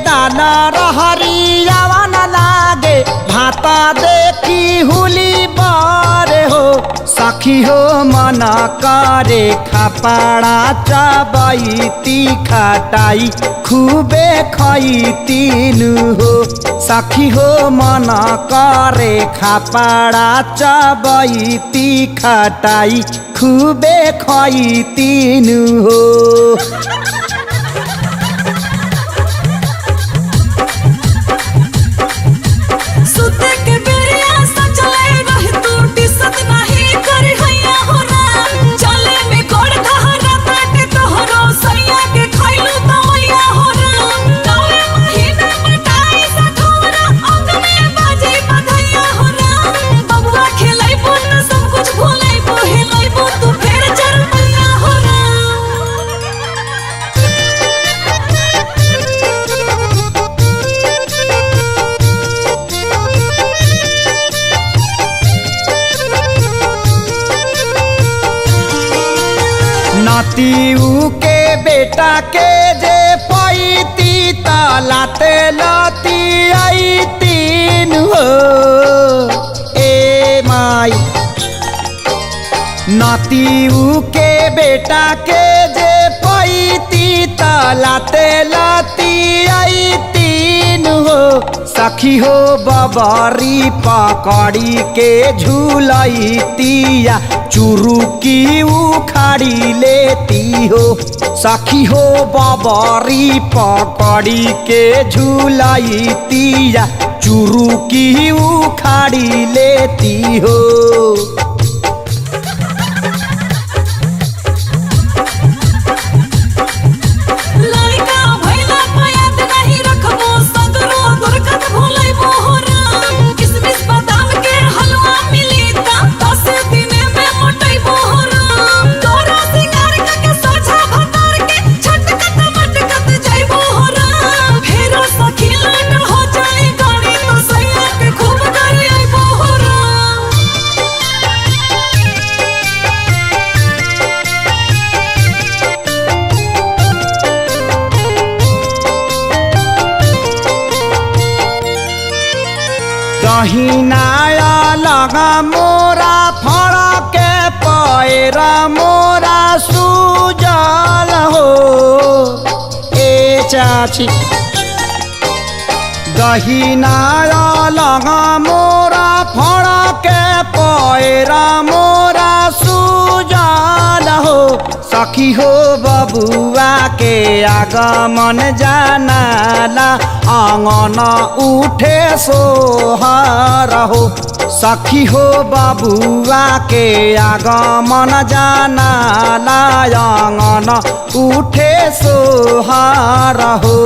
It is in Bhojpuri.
दाना रहरियावा न लागे भाता देखी हुली बारे हो सखी हो मन करे खापाड़ा चबैती खटाई खूबे खैतीन हो सखी हो मन करे खापाड़ा चबैती खटाई खूबे खैतीन हो। सुते के बेरिया सचले रह तू दिसत नहीं करी हैया हो ना चले में गोड़ कहरा बाटे तोहरो सैया के खइलू तवैया हो ना नवे महीना बटाई सखोरा अंग में बाजे बधैया हो ना बबुआ खेलैबो न सब कुछ भूलैबो हिलैबो तू फेर चरपैया हो ना। नातीऊ के बेटा के जे पैती तलाते लती आई तीन हो ए माई नातीऊ के बेटा के जे पैती तलाते लती आई तीन हो सखी हो बबरी पकड़ी के झूलैतिया चुरुकी उखाड़ी लेती हो सखी हो बबरी पकड़ी के झूलैतिया चुरुकी उखाड़ी लेती हो। दहिनाया लगा मोरा फड़के पैरा मोरा सुजल हो ए चाची दहिनाया लगा मोरा फड़के पैरा मोरा सुजल हो सखी हो बबुआ के आगमन जानाला आंगन उठे सोहर हो सखी हो बबुआ के आगमन जानाला आंगन उठे सोहर हो।